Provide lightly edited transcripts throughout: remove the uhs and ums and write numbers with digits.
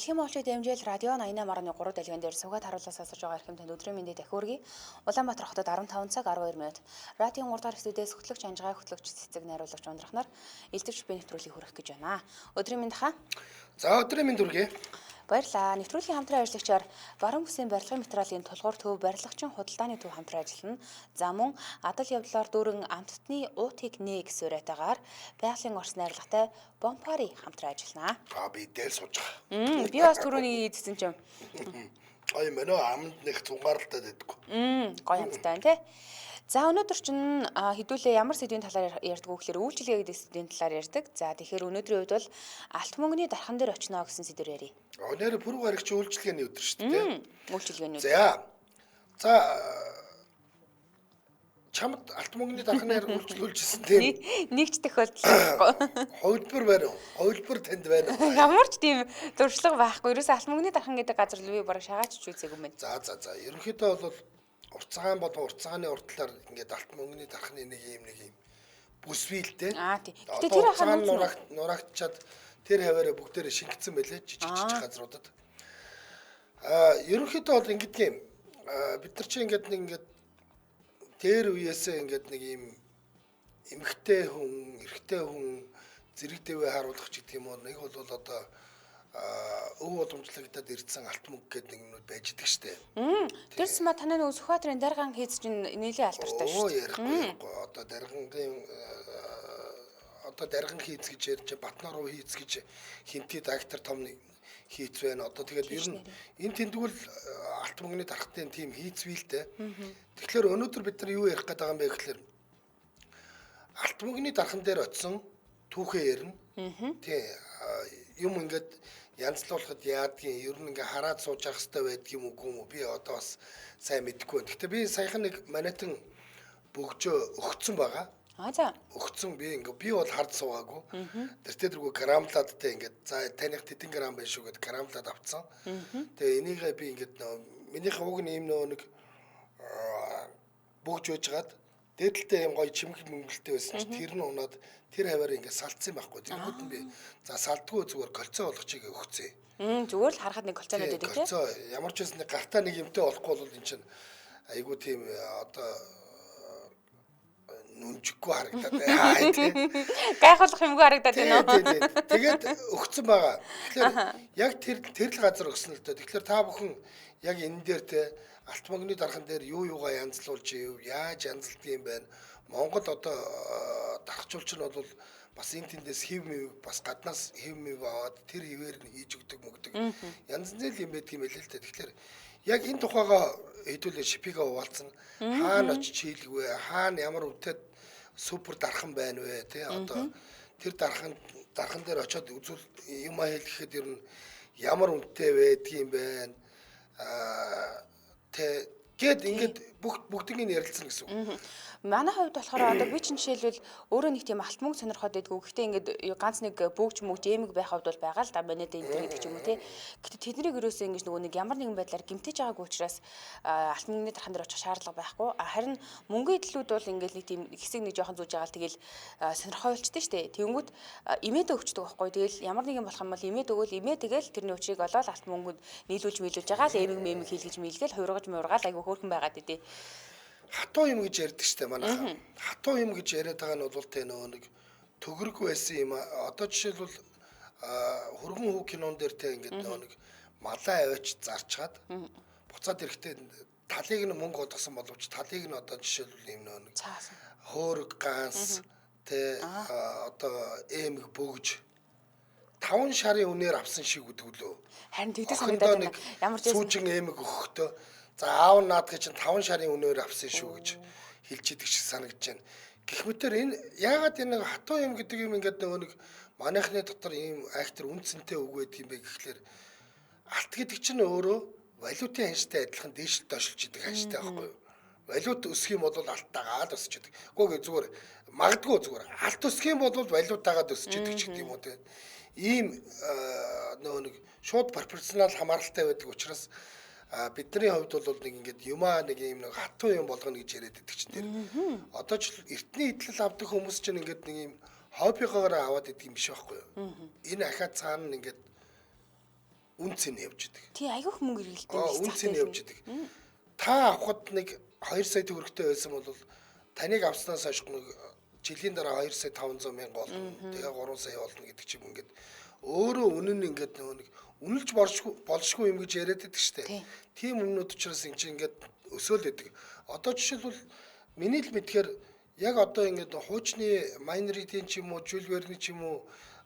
Дэлхийн монголчууд дэмжээл радио 88.3 дэлгэн дээр суугаад харуулсан сонсож байгаа эрхэм танд өдрийн мэндийг дахин хүргэе. Улаанбаатар хотод 15 цаг 12 минут. Радион 3 дахь студиэс хөтлөгч Анжигай хөтлөгч цэцэг найруулагч ундрах нар элдвч би нэвтрүүлгийг хүргэх гэж байна. Өдрийн мэнд хаа. За өдрийн мэнд хүргэе. Баярлалаа. Нэвтрүүлгийн хамтран ажиллагчаар баруун бүсийн барилгын материалын тулгуур төв барилгачин худалдааны төв хамтран ажиллана. За мөн адал явдлаар дүүрэн амттны уутыг нэг суурайтаагаар байгалийн орс найрлагатай Бомпари хамтран ажиллана. Би дээр сууж байгаа. Би бас түрүүний идсэн чинь. Ой мөнөө амд нэг цунгаарлалтад байдаггүй. Гоё амттай байна те. За өнөөдөр чинь хэдүүлээ ямар сэдвийн талаар ярьдаг вэ гэхээр үйлчилгээ гэдэг сэдвийн талаар ярьдаг. За тэгэхээр өнөөдрийн үед бол алт мөнгөний дархан дээр очино гэсэн сэдвээр ярив. Нэр пүрэв гарагч үйлчилгээний өдөр шүү дээ. Үйлчилгээний өдөр. За чамд алт мөнгөний дарханаар үйлчлүүлжсэн тийм нэгч тохиолдол хувилбар байна уу? Хувилбар танд байна уу? Ямар ч тийм дуршлаг байхгүй. Ерөөсөө алт мөнгөний дархан гэдэг газар л би бараг шагаач үзээгүй юм байна. За. Ерөнхийдөө бол уртцагаан болон уртцагааны уртлаар ингээд алт мөнгөний дархны нэг юм бүс бийлтэй. Тийм. Гэтэ тэр ахаа нурагчаад тэр хаваараа бүгдээрээ шингэсэн байлээ жижиг газруудад. Ерөнхийдөө бол ингээд юм бид нар чи ингээд тэр үеэсээ ингээд нэг юм эмхтэй хүн, эрэгтэй хүн зэрэг дэвээ харуулах ч гэдэг юм уу. Нэг бол одоо өв боломжлогдоод ирсэн алт мөнгө гэдэг нэг юмнууд байж идэг штэ. Тэрс ма танай нөө Сүхбаатарын даргаан хийц чинь нэлээд алдартай шүү. Ярихгүй. Одоо дарган хийц гэж ярьж Батнаар руу хийц гэж хинти дактор том хийц байна. Одоо тэгээд ер нь энэ тэмдгүүл алт мөнгөний дархтын тийм хийц бийлтэй. Тэгэхээр өнөөдөр бид нар юу ярих гээд байгаа юм бэ гэхээр алт мөнгөний дархан дээр очисон түүхээ ярина. Тий юм ингээд янзлуулахад яадгийн ер нь ингээ хараад сууж явах хэрэгтэй байдаг юм уу би одоо бас сайн мэдэхгүй байна. Гэхдээ би саяхан нэг манайтан бөгжөө өгцөн байгаа. За. Өгцөн би бол хард суугаагүй. Тэртээ грамлаадтай ингээд за таних тэдэн грамм байх шүү гэд грамлаад авцсан. Тэгээ энийгээ би ингээд минийх уг нь юм нэг бөгж байжгаад дээдэлтэй юм гоё чимэг мөнгөлтэй байсан чи тэр нь унаад тэр хаваар ингээд салцсан байхгүй. Тэрхүүд нь би за салдгүй зүгээр колцоо болгочих өгцөө. Зүгээр л харахад нэг колцоо надад тийм. Колцоо ямар ч байсан нэг гартаа нэг юмтай болохгүй бол эн чинь айгуу тийм одоо нүнжиггүй харагдаад байна тийм. Гайхуулах юмгүй харагдаад байна уу? Тэгээд өгцөн байгаа. Тэгэхээр яг тэр л газар өгсөн л дөө. Тэгэхээр та бүхэн яг энэ дээр те алт мөнгөний дархан дээр юугаа янзлуулж яаж янзлдаг юм бэ? Монгол одоо дархжуулч нь бол бас энэ тэндээс хэв мэв бас гаднаас хэв мэв аваад тэр хിവэр нь хийж өгдөг мөгдөг. Янз бүрийн юм байдаг юм байл л та. Тэгэхээр яг энэ тухайгаа хэдүүлээ шипига хуваалцсан. Хаана очиж хийлгүй, хаана ямар үнэтэй супер дархан байна вэ тий одоо тэр дархан дээр очиод үзүүл юм хэлэхэд ер нь ямар үнэтэй байдгийм байна. Гэт ингээд бүгднийг ярилцсан гэсэн үг. Манай хувьд болохоор одоо би чинь жишээлбэл өөрөө нэг тийм алт мөнгө сонирхоод байдгүй. Гэхдээ ингээд ганц нэг бөгж эмэг байх хувьд бол байгаа л да манайд энэ төр гэдэг ч юм уу те. Гэхдээ тэднийг ерөөсөө ингэж нөгөө нэг ямар нэгэн байдлаар гимтэж байгаагүй учраас алт мөнгөний дархан дээр очих шаардлага байхгүй. Харин мөнгөний төлөвд бол ингээд нэг тийм хэсэг нэг жоохон зүүж байгаа л тэгэл сонирхоо болчтой штэ. Тэнгүүд имээд өгчдөг байхгүй. Тэгэл ямар нэгэн болох юм бол имээд өгөөл имээ тэгэл тэрний учрыг олоод алт мөнгөнд нийлүүлж байгаа л эмэг хийлгэж мэлгээл хувиргаж муургаал айгу хөөрхөн байгаад идэв. Хатуу юм гэж ярьдаг штэ манайхаа. Хатуу юм гэж яриад байгаа нь бол тэ нөгөө нэг төгрөг байсан юм. Одоо жишээлбэл хөргөн хүү кинон дээр тэ ингээд нөгөө нэг малаа аваач зарчгаад буцаад ирэхдээ талыг нь мөнгө олгосон боловч талыг нь одоо жишээлбэл юм нөгөө нэг хөөрг ганс тэ одоо эмэг бөгж 5 шарын үнээр авсан шиг үтгэлөө. Харин тэгдэг санагдаад байна. Ямар ч сүүжин эмэг өгөхдөө за аав наадгийн чинь 5 шарын үнээр авсан шүү гэж хэлж идэг шиг санагдаж байна. Гэх мэтэр энэ яагаад энэ хатуу юм гэдэг юм ингээд нөгөө нэг манайхны дотор ийм актер үнцэнтэй үг байдаг юм бэ гэхлээр алт гэдэг чинь өөрөө валютын ханштай адилхан дээшл доошлж идэг ханштай байхгүй юу? Валют өсөх юм бол алттайгаа л өсөж идэг. Гэхдээ зүгээр магадгүй зүгээр алт өсөх юм бол валютаагаа өсөж идэг ч гэдэг юм уу те. Ийм нөгөө нэг шууд пропорционал хамааралтай байдаг учраас бидний хувьд бол нэг ингээд юмаа нэг юм нэг хатуу юм болгоно гэж яриад байдаг чинь тэр. Одоо ч эртний идэл авдаг хүмүүс чинь ингээд нэг юм хоббигоор аваад идэг юм биш байхгүй юу? Энэ ахаа цаана ингээд үнц нь явж идэг. Тий аягүйх мөнгө иргэлтэй Үнц нь явж идэг. Та авахд нэг 2 сая төгрөгтэй байсан бол таныг авснаас хойш нэг жилийн дараа 2 сая 500 мянга болно. Тэгээ 3 сая болно гэдэг ч юм ингээд өөрөө үнэн нь ингээд нэг үнэлж болшгүй юм гэж яриад байдаг шүү дээ. Тийм өмнөд учраас энэ чинь ингээд өсөөл өгдөг. Одоо жишээлбэл миний л мэдхээр яг одоо ингээд хуучны майнеритийн ч юм уу, Жюль Верний ч юм уу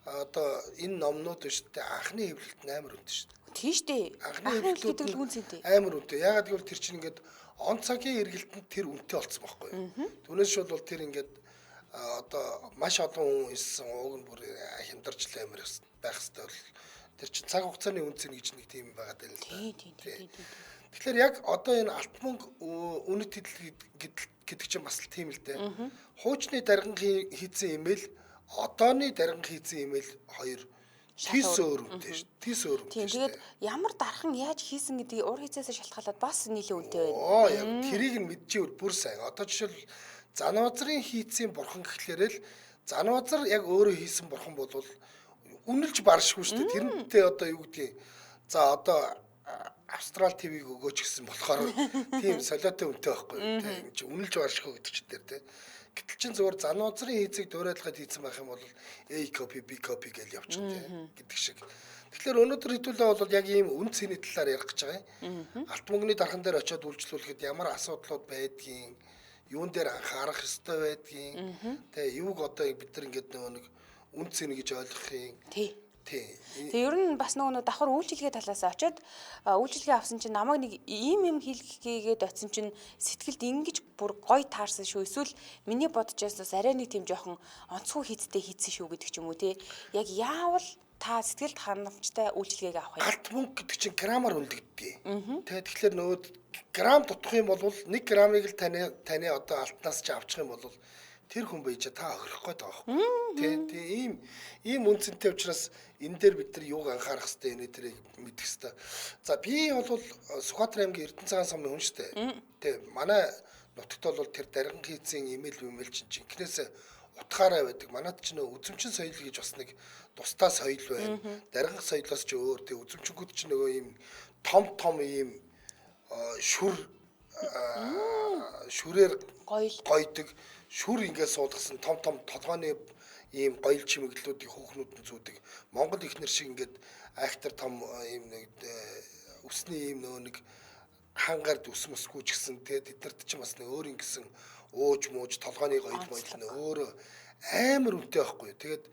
одоо энэ номнууд биш үү анхны хэвлэлт амар үнэтэй шүү дээ. Тийм шүү дээ. Анхны хэвлэлт хэвлэлт үнцэнтэй. амар үнэтэй. Ягаад гэвэл тэр чинь ингээд он цагийн эргэлтэнд тэр үнэтэй болсон байхгүй юу? Түүнээс шууд бол тэр ингээд одоо маш олон хүн ирсэн ууг нь бүр хямдарч л амар байх хэвээр бол тэр чинь цаг хугацааны үнцэн гэж нэг тийм байгаа даа л да. Тийм. Тэгэхээр яг одоо энэ алт мөнгө үнэт хэдэл гэдэг чинь бас л тийм л дээ. Хуучны дарган хийцэн имэйл, одооны дарган хийцэн имэйл хоёр тис өөр үнэтэй шүү. Тис өөр үнэтэй. Тийм тэгээд ямар дархан яаж хийсэн гэдгийг уур хийцээс шалтгаалаад бас нийлээ үнэтэй байна. Яг тэрийг нь мэдчихвэл бүр сайн. Одоо жишээл Занвазрын хийцэн бурхан гэхлээрээ л Занвазар яг өөрөө хийсэн бурхан бол үнэлж баршгүй шүү дээ. Тэрнтэй одоо юу гэдгийг за одоо Австрал ТV-г өгөөч гэсэн болохоор тийм солиотой үнэтэй байхгүй юу? Тийм чи үнэлж баршгүй гэдэг чинь тэр тийм. Гэтэл чин зөвөр Занвазрын хийцийг дуурайлахад хийсэн байх юм бол A copy B copy гэж явчих тийм гэдэг шиг. Тэгэхээр өнөөдөр хэдүүлээ бол яг ийм үн цэний талаар ярих гэж байгаа юм. Алт мөнгөний дархан дээр очиод үйлчлүүлэхэд ямар асуудлууд байдгийг, юун дээр анхаарах ёстой байдгийг, тэгээ юуг одоо бид нар ингээд нэг үн цэний гэж ойлгохын. Тий. Тэгээ ер нь бас нөгөө давхар үйлчлэгээ талаас очиод үйлчлэгээ авсан чинь намайг нэг ийм хийлгээгээд очисон чинь сэтгэлд ингэж бүр гоё таарсан шүү. Эсвэл миний бодож бас арай нэг тийм жоохон онцгой хийцтэй хийцэн шүү гэдэг ч юм уу те. Яг яавал та сэтгэлд ханамжтай үйлчлэгийг авах юм. Алт мөнгө гэдэг чинь грамаар үнэлэгддэг. Тэгэхээр нөгөө грамм дутах юм бол 1 граммыг л таны одоо алтнаас ч авчих юм бол тэр хүн байж та охирох гээд байгаа юм. Тийм ийм үнцэнтэй учраас энэ дээр бид нар юуг анхаарах хэрэгтэй нэ тэрийг мэдэх хэрэгтэй. За би бол Сүхбаатар аймгийн Эрдэнэ цагаан сумын хүн шүү дээ. Тийм манай нутагт бол тэр дарган хийцэн имэйл чинь инкнээс утгаараа байдаг. Манайд ч нөө үзэмчин соёл гэж бас нэг тусдаа соёл байна. Дарган соёлоос ч өөр тийм үзэмчингүүд ч нөгөө ийм том ийм шүрээр гойдог шүр ингээд суулгасан том толгойн ийм гоёл чимэглэлүүдийг хүүхнүүд нь зүүдэг. Монгол ихнэр шиг ингээд айхтар том ийм нэг өсний ийм нэг хангард ус мөсгүй ч гэсэн тэгээд тэднэрт ч бас нэг өөр ингэсэн ууж мууж толгойн гоёл нь өөрөө амар үнэтэй байхгүй. Тэгээд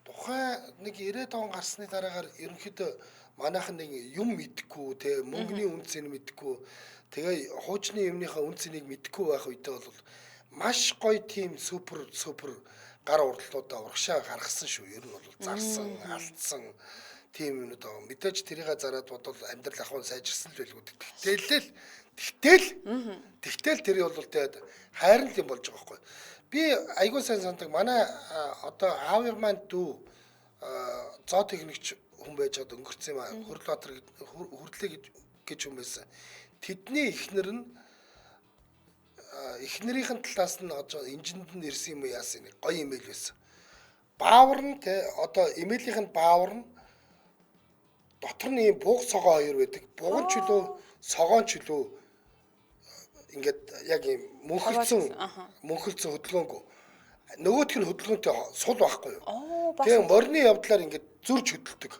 тухайн нэг 90 он гарсны дараагаар ерөнхийдөө манайхан нэг юм мэдхгүй те мөнгөний үнцийг мэдхгүй тэгээ хуучны юмныхаа үнцнийг мэдхгүй байх үедээ бол маш гоё тийм супер гар урдлуудаа урагшаа гаргасан шүү. Ер нь бол зарсан, алдсан тийм юмнууд байгаа. Мэдээж тэрийг зараад бодвол амьдрал ахуйн сайжирсан л байлгүй. Тэгтэл тэр бол тэгээд хайрын л юм болж байгаа байхгүй. Би айгуу сайн сандаг манай одоо аавын маань дүү зоо техникч хүн байж байгаад өнгөрцөн юм аа. Хөрлбаатар хүрдлээ гэж хүн байсан. Тэдний эхнэр нь эхнэрийнхэн талаас нь одоо инжененд нь ирсэн юм яасан нэг гоё имэйл байсан. Баавар нь те одоо имэйлийнх нь баавар нь дотор нь ийм бууг цогоо хоёр байдаг. Буган чөлөө, согоон чөлөө ингээд яг ийм мөнхөлцөн хөдөлгөөнгүй. Нөгөөх нь хөдөлгөөнтэй сул байхгүй юу? Тэгээ морины явдлаар ингээд зөрж хөдөлдөг.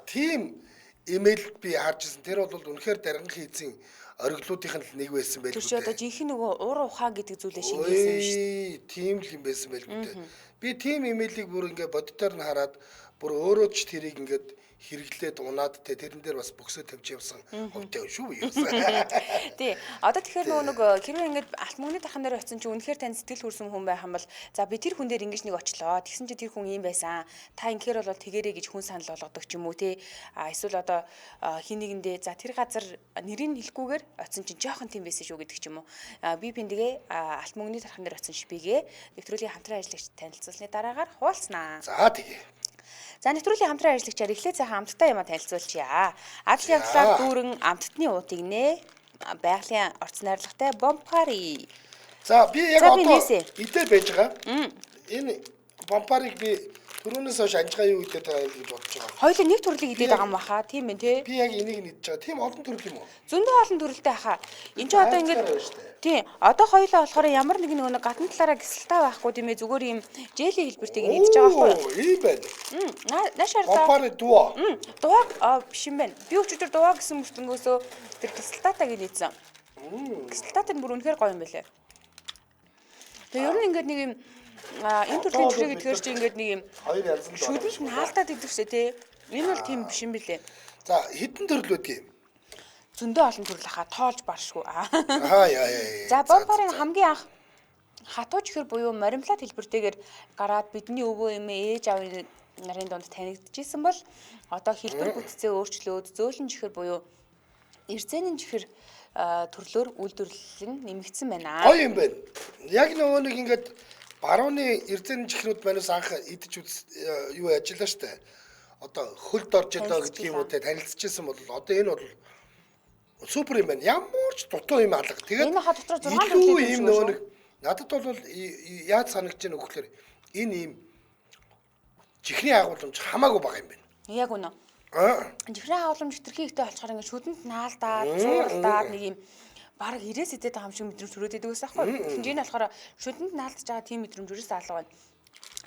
Тийм имэйл би харж ирсэн. Тэр бол үнэхээр дарган хийцэн ориглуудынх нь нэг байсан байлгүй. Тэр чи одоо жинхэнэ нөгөө уур ухаа гэдэг зүйлээ шингээсэн юм шүү дээ. Тийм л юм байсан байлгүй дээ. Би тийм имэйлийг бүр ингээ боддоор нь хараад бүр өөрөө ч тэрийг ингээд хэрэглээд унаад те тэрэн дээр бас бөксөө тавьж явсан хөвтэй шүү юу. Тий. Одоо тэгэхээр нөгөө хэрвээ ингээд алт мөнгөний дархан дээр очисон чи үнэхээр тань сэтгэл хүрсэн хүн байх юм бол за би тэр хүн дээр ингэж нэг очлоо. Тэгсэн чи тэр хүн ийм байсан. Та инхээр бол тэгэрэй гэж хүн санал болгодог ч юм уу те. Эсвэл одоо хин нэгэндээ за тэр газар нэрийг хэлэхгүйгээр очисон чи жоохон тийм байсан шүү гэдэг ч юм уу. Би биндэгээ алт мөнгөний дархан дээр очисон шипигээ нэвтрүүлгийн хамтран ажиллагч танилцуулсны дараагаар хуваалцнаа. За тэгээ. За нэвтрүүлгийн хамтран ажиллагчаар эхлээд сайхан амттай юм танилцуулчихъя. Адал явдлаар дүүрэн амттны уутыг нэ байгалийн орц найрлагатай Бомпари. За би яг одоо идэл байж байгаа. Энэ Бомпариг би Түрүүнээс хойш анжгаа юу гэдэг байгаа юм гэж бодож байгаа. Хоёулаа нэг төрлийг идээд байгаа юм баха. Тийм ээ тий. Би яг энийг нь идэж байгаа. Тийм олон төрөл юм уу? Зөндөө олон төрөлтэй хаа. Энд чинь одоо ингээд тий. Одоо хоёулаа болохоор ямар нэг гадна талаараа гисэлтаа байхгүй тийм ээ. Зүгээр юм жели хэлбэртэйг нь идэж байгаа байхгүй юу? Ийм байна. Наашаарлаа. Компари дуа. Дуа биш юм байна. Би өчигдөр дуа гэсэн мөртөнгөөсөө тэр гисэлтаатаг нийцсэн. Гисэлтаатай бүр үнэхээр гоё юм байлээ. Тэгээ ер нь ингээд нэг юм энэ төрлийн чихрэг гэдгээр чи ингээд нэг юм Хоёр янзын шүдэж наалтаад идэх шээ тий. Энэ бол тийм биш юм билээ. За хэдэн төрөл байдгийг? Зөндөө олон төрөл хаа тоолж баршгүй. Яа. За бомбарын хамгийн анх хатуу чихэр буюу моримлат хэлбэртэйгээр гараад бидний өвөө эмээ ээж аавын нарын донд танигдчихсэн бол одоо хэлбэр бүтцээ өөрчлөөд зөөлөн чихэр буюу эрзэнэн чихэр төрлөөр үйлдвэрлэл нь нэмэгдсэн байна. Гоё юм байна. Яг нөгөө нэг ингээд барууны эрдэнэ чихрүүд манус анх идэж юу ажиллаа штэ. Одоо хөлд орж ялаа гэдэг юм уу те танилцчихсан бол одоо энэ бол супер юм байна. Ямар ч дутуу юм алга. Тэгээд энэ ха дотор 6 илүү юм нөгөө нэг надад бол яаж санагдаж байна вэ гэхээр энэ юм чихрийн агуулмж хамаагүй бага юм байна. Яг үнэ. Чихрийн агуулмж хэтэрхий ихтэй болчоор ингээд шүдэнд наалдаад, зууралдаад нэг юм баг 90-с идээд байгаа юм шиг мэдрэмж төрөөд идэг байсан байхгүй. Хинжээ нь болохоор шүдэнд наалдаж байгаа тийм мэдрэмж юусэн алга байна.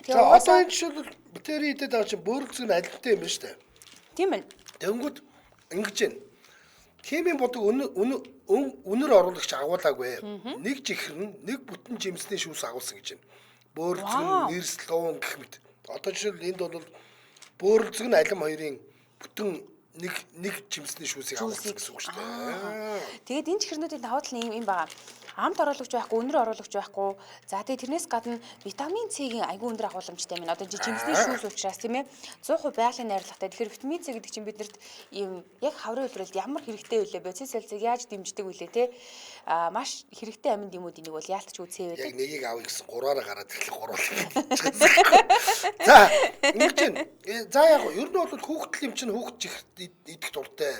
Тэгээ одоо энэ жишээл битери идээд байгаа чинь бөөрөлцөг нь алилтай юм байна шүү дээ. Тийм байна. Тэнгүүд ингэж байна. Химийн бодог үнэр оруулагч агуулаагүй. Нэг чихэр нь нэг бүтэн жимсний шүүс агуулсан гэж байна. Бөөрөлцөг нь нэрсэл уун гэх мэт. Одоо жишээл энд бол бөөрөлцөг нь алим хоёрын бүтэн нэг жимсний шүүсийг агуулсан гэсэн үг шүү дээ. Тэгээд энэ чихэрнүүдийн давуу тал нь юм байгаа. Амт оруулагч байхгүй, өнөр оруулагч байхгүй. За тэгээд тэрнээс гадна витамин С-ийн айгүй өндөр агуулмжтай байна. Одоо жимсний шүүс учраас тийм ээ 100% байгалийн найрлагатай. Тэгэхээр витамин С гэдэг чинь биднэрт ийм яг хаврын үйлрэлд ямар хэрэгтэй вэ? БЦ цэлцэг яаж дэмждэг вэ те? Маш хэрэгтэй амин дэмүүдийн нэг бол яалтч үсээ байдаг. Яг нэгийг авъя гэсэн 3-аараа гараад ирлээ 3. За, ингэж байна. За яг ер нь бол хүүхдэл юм чинь хүүхд чихэрт идэх дуртай.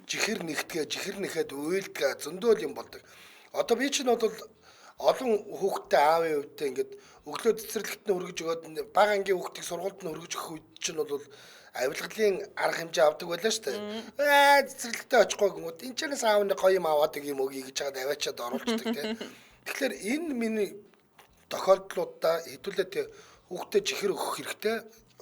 Чихэр нэгтгээ, чихэр нэхэд уйлдгээ зөндөө юм болдог. Одоо би чинь бол олон хүүхдтэй аавын хувьд ингээд өглөө цэцэрлэгт нь өргөж өгөөд бага ангийн хүүхдийг сургуульд нь өргөж өгөх үед чинь бол авилгалын арга хэмжээ авдаг байлаа шүү дээ. Цэцэрлэгтээ очихгүй гэмүүд энэ чанаас аав нэг гоё юм аваад юм өгье гэж хагаад аваачаад оруулцдаг тийм. Тэгэхээр энэ миний тохиолдлуудаа хэдүүлээ хүүхдэд чихэр өгөх хэрэгтэй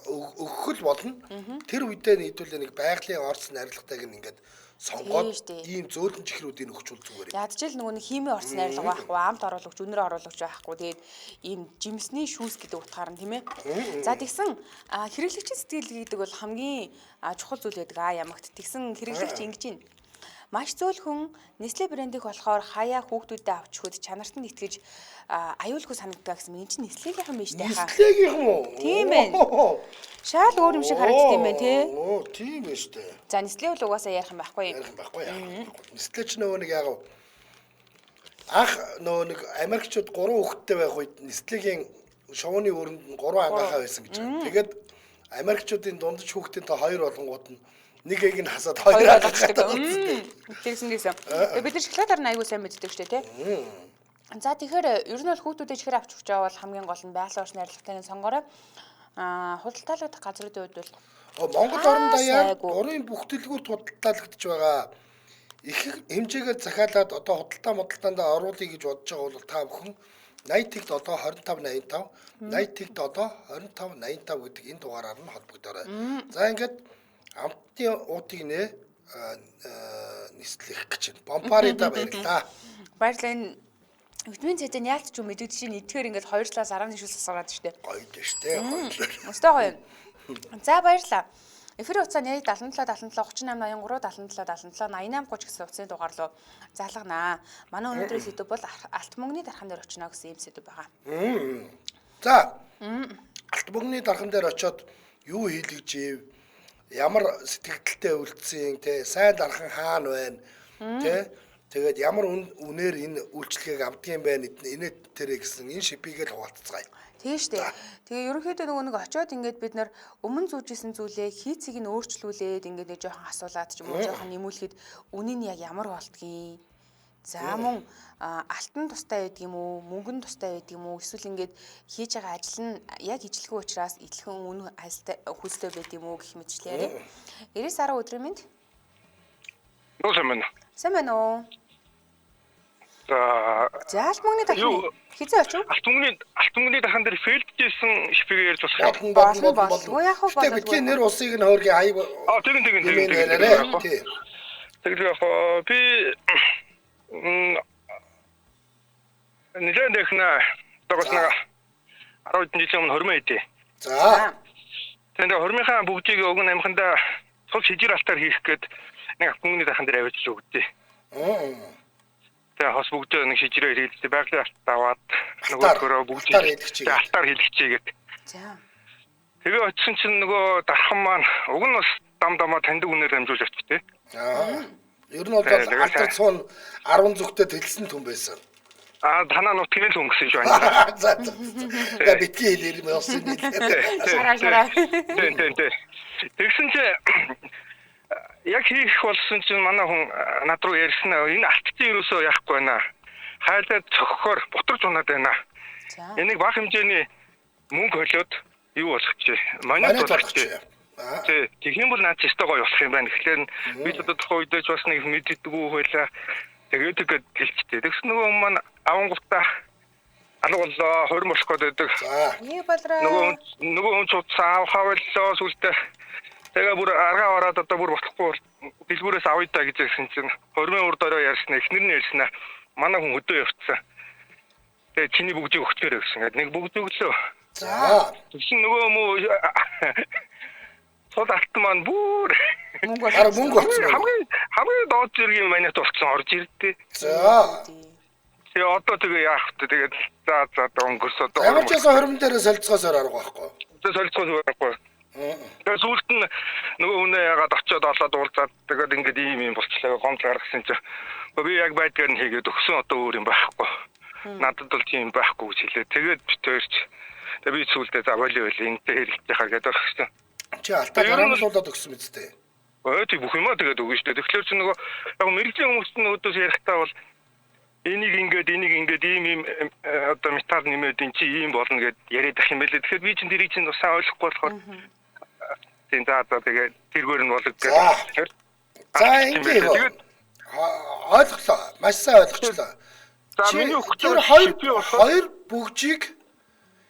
өгөх л болно. Тэр үедээ хэдүүлээ нэг байгалийн орц найрлагатайг ингээд сонгоод ийм зөөлөн чихрүүдийг өгчүүл зүгээр. Ядчил нөгөө нэг химийн орц найрлага байхгүй, амт оруулагч, өнөр оруулагч байхгүй. Тэгээд ийм жимсний шүүс гэдэг утгаар нь тийм ээ. За тэгсэн хэрэглэгчийн сэтгэл гэдэг бол хамгийн чухал зүйл байдаг ямагт. Тэгсэн хэрэглэгч ингэж байна. Маш зөөлхөн Nestle брендийнх болохоор хаяа хүүхдүүдэд авч хөөд чанарт нь итгэж аюулгүй санагддаг гэсэн. Энэ чинь Nestle-ийнхэн биш дээ хаа. Nestle-ийнхэн үү? Тийм ээ. Шал өөр юм шиг харагддаг юм байна тий. Оо, тийм ээ шүү дээ. За Nestle бол угаасаа ярих юм байхгүй. Ярих юм байхгүй яа. Nestle ч нөгөө нэг яг анх нөгөө нэг Америкчууд 3 хүүхэдтэй байх үед Nestle-ийн шувууны өрөнд 3 ангахаа байсан гэж байна. Тэгээд Америкчуудын дундаж хүүхдийн та 2 болонгууд нь нэг ийг нь хасаад 2 алгахдаг. Тэгсэн гэсэн. Бид нар шоколадаар нь аягүй сайн мэддэг шүү дээ, тий. За тэгэхээр ер нь бол хүүхдүүдэд чихэр авч өгч байгаа бол хамгийн гол нь байгалийн орчин найрлагатайг сонгоорой. Худалдаалагдах газруудын хувьд бол Монгол орон даяар урын бүх дэлгүүрт худалдаалагдж байгаа. Их хэмжээгээр захиалаад одоо худалдаанд оруулъя гэж бодож байгаа бол та бүхэн 80-д одоо 2585, 80-д одоо 2585 гэдэг энэ дугаараар нь холбогдорой. За ингээд амтны уутыг нэ нислэх гэж байна. Бомбарида баярлаа. Баярлалаа. Энэ витамин С-тэй яалт ч юм мэддэг чинь идэхээр ингээд 2 талаас 11 шүлс асгараад штэ. Гоё дээ штэ. Өстой гоё. За баярлалаа. Эфир хугацаа нь 77 77 38 83 77 77 88 30 гэсэн утасны дугаар руу залганаа. Манай өнөөдрийн сэдв бол алт мөнгөний дархан дээр очино гэсэн юм сэдв байгаа. За. Алт мөнгөний дархан дээр очиод юу хийлгэж ив? Ямар сэтгэлдэлтэй үлдсэн те сайн дархан хаана байна? Тэ тэгээд ямар үнээр энэ үйлчлэгийг авдгийн байна инээ тэрэ гэсэн энэ шипийг л хуваалцгаая. Тийм шүү дээ. Тэгээ ерөнхийдөө нөгөө нэг очиод ингээд бид нар өмнө зүүжсэн зүйлээ хийцийг нь өөрчлүүлээд ингээд нэг жоохон асуулаад ч юм уу жоохон нэмүүлэхэд үнэн нь яг ямар болдгийг За мөн алтан тустай байдаг юм уу, мөнгөн тустай байдаг юм уу? Эсвэл ингээд хийж байгаа ажил нь яг ижлэхэн учраас идэлхэн үн хөлтэй байдаг юм уу гэх мэтчлээ. 90 өдрийн мэнд. Юу юм бэ? Сайн байна уу? За Алт мөнгөний дахин хизээ очив? алт мөнгөний дахан дээр фэлджсэн шипийг ярьж болох юм. Болгүй яах вэ? Тэ бидний нэр усыг нь хөргийн аяг. Тэгин. Тий. Тэгэхээр би нэлээд их на тогтноо 10 жилийн өмнө хормоо идэ. За. Тэгээд хормынхаа бүгдийг өгн амханда цус хижир алтаар хийх гээд нэг хүмүүний дахан дээр авчиж өгдөө. Тэгээд хос бүгдөө нэг шижирээр хийлээ. Байгалийн алтаа аваад нөгөөдгөрөө бүгдийг алтаар хийлгэчихье гээд. За. Тэгээ очисон чинь нөгөө дархан маань уг нь бас дамдамаа таньдаг үнээр дамжуулж очив. Ер нь бол алтар цуун 10 зүгтээ тэлсэн түн байсан. Танаа нут тэгэл хүн гэсэн шүү байна. За. Тэгээ битгий хэлээр юм болсон юм. Шараа. Тэгсэн чи яг хийх болсон чинь манай хүн над руу ярьсан энэ алтцын юусоо яахгүй байна. Хайлаад цохохоор бутрж унаад байна. За. Энийг бага хэмжээний мөнгө холиод юу болох чи? Манай болох чи. Тийм бол наад ч гоё болох юм байна. Тэгэхээр би тодорхой үедээ ч бас нэг мэддэггүй байлаа. Тэгээд хэлчихтэй. Тэгс нөгөө маань авангуудаа алга боллоо, хорим болох гэдэг. Юу болроо? Нөгөө хүн цуцаа авахавлаа сүлдээ. Тэгээ бүр аргаа ороод одоо бүр болохгүй дэлгүүрээс авъя та гэж хэлсэн чинь хоримын урд орой ярьсан, эхнэр нь ярьсан. Манай хүн өдөө явцсан. Тэгээ чиний бүгдийг өгчөөрэй гэсэн. Нэг бүгд өглөө. За. Тэгсэн нөгөө муу цол алт маань бүр мөнгө болсон. хамгийн доод зэргийн манайд болсон орж ирдээ. За. Тэгээ одоо тэгээ яах вэ? Тэгээд за өнгөрс одоо. Ямар ч ясан хөрмөн дээрээ солилцоосоор арга байхгүй. Солилцоос байхгүй. Тэгээд сүүлд нь нөгөө хүнээ ягаад очиод олоод уулзаад тэгээд ингээд ийм болчихлоо гомц гаргасан чи. Би яг байдгаар нь хийгээд өгсөн одоо өөр юм байхгүй. Надад бол тийм байхгүй гэж хэлээ. Тэгээд битээрч тэгээд би сүүлдээ завали байл энэтэй хэрэглэж хаа гэдэг өгсөн. Чи алтаа гарамлуулаад өгсөн мэт дээ. Тийм бүх юмаа тэгээд өгнө шүү дээ. Тэгэхээр чи нөгөө яг мэрэгжлийн хүмүүс нь өдөөс ярихдаа бол энийг ингээд ийм одоо метал нэмээд эн чи ийм болно гэд яриад ах юм байлээ. Тэгэхээр би чинь тэрийг чинь бас ойлгохгүй болохоор тийм тэгээд тэргээр нь болог гэх. За ингээд ойлголоо. Маш сайн ойлгочлоо. За миний өгч хоёр бүгжийг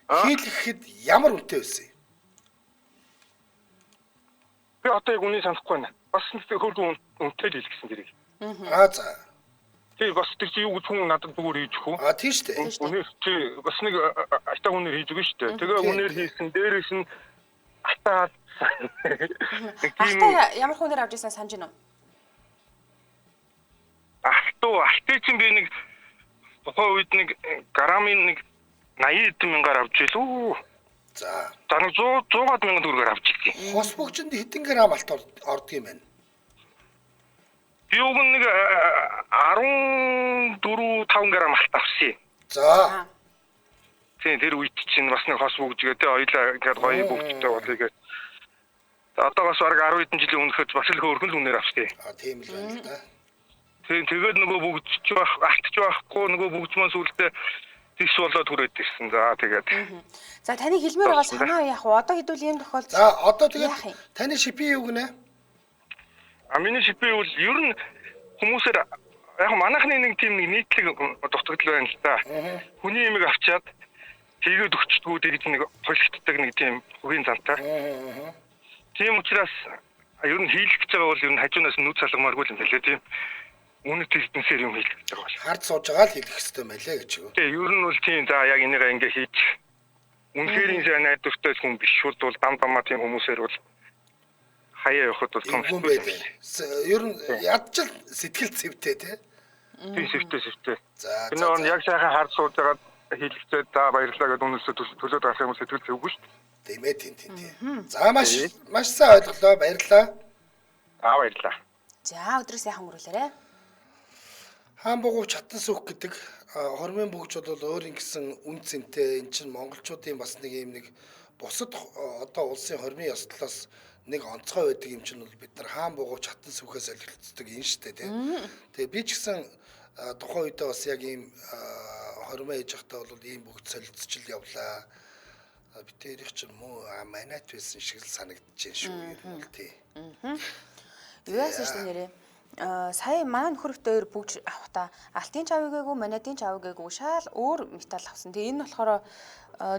хийлгэхэд ямар үнэтэй байсан юм? Би одоо яг үнийг санахгүй байна. Бас нэг хөргөн үнэтэй л хэлсэн дэрийг. За. Тий бас тэр чи юу гэж хүн надад зүгээр хийж өгөх үү? Тийм шүү дээ. Үнээр чи бас нэг ата үнээр хийж өгнө шүү дээ. Тэгээ үнээр хийсэн дээрээс нь ата ямар хүнээр авч ирсэн санаж байна уу? Алтыг чинь би нэг тухайн үед нэг грамын нэг 80 мянгаар авч илүү. За. За нэг 100 мянган төгрөгөөр авч ирсэн. Хос бүгжинд хэдэн грамм алт ордог юм байна? Би уг нэг 14-5 грамм алт авсан. За. Тийм тэр үед чинь бас нэг хос бүгжгээ тэ ойлаа ингээд гоё бүгжтэй болъё гэж. Одоо бас бараг 10 хэдэн жилийн өмнөхөд бас л хөөрхөн л үнээр авсан. Тийм л байна л да. Тэгээд нөгөө бүгдч байх, алтч байхгүй нөгөө бүгд маань сүлдээ тийш болоод түрээд ирсэн. За тэгээд. За таны хэлмээр байгаа санаа яах вэ? Одоо хэдүүл юм тохиолдсон. За одоо тэгээд таны шипи юу гинэ? Миний шипи бол ер нь хүмүүсээр яг манайхны нэг тийм нийтлэг дутагдал байна л да. Хүний имийг авчаад тэгээд өчтгүү дээр нэг холигддаг нэг тийм хөгийн зантай. Тийм учраас ер нь хийлгэж байгаа бол ер нь хажуунаас нүд салгамааргүй юм байлээ тийм. Үнэт хэлбэнсээр юм хийлгэж байгаа бол. Хард сууж байгаа л хийлгэх хэрэгтэй мэлээ гэж юу. Тий, ер нь бол тийм. За яг энийг ингээ хийж. Үнэхээр сайн найдвартай хүн биш бол дамдамаа тийм хүмүүсээр бол хаяа явахд бол том юм байлээ. Ер нь ядчил сэтгэл зүйтэй тий. Тийм сэвтэй. За. Энэ он яг сайхан хард сууж байгаа хийлгэцээ за баярлалаа гэдэг үнэлсээ төлөөд авах юм сэтгэл зүйгүй шүү дээ. Тийм. За маш сайн ойлголоо. Баярлалаа. Баярлалаа. За өдрөө сайхан өнгөрүүлээрэ. Хаан бугуй чатан сүх гэдэг хормын бүгж бол өөр ингэсэн үн цэнтэй эн чинь монголчуудын бас нэг юм нэг бусад одоо улсын хормын ёслолоос нэг онцгой байдаг юм чинь бол бид нар хаан бугуй чатан сүхээс солилцдог юм шүү дээ тий. Тэгээ би ч гэсэн тухайн үедээ бас яг ийм хормоо хийж байхдаа бол ийм бүгд солилцчил явлаа. Битэрих ч юм уу манайт байсан шиг л санагдчихээн шүү ер нь бол тий. Юу яасан шүү дээ нэрээ. Сая манай нөхөртэй бүгд авахта алтын чавыг гээгүй, манадын чавыг гээгүй шал өөр металл авсан. Тэгээ энэ болохоор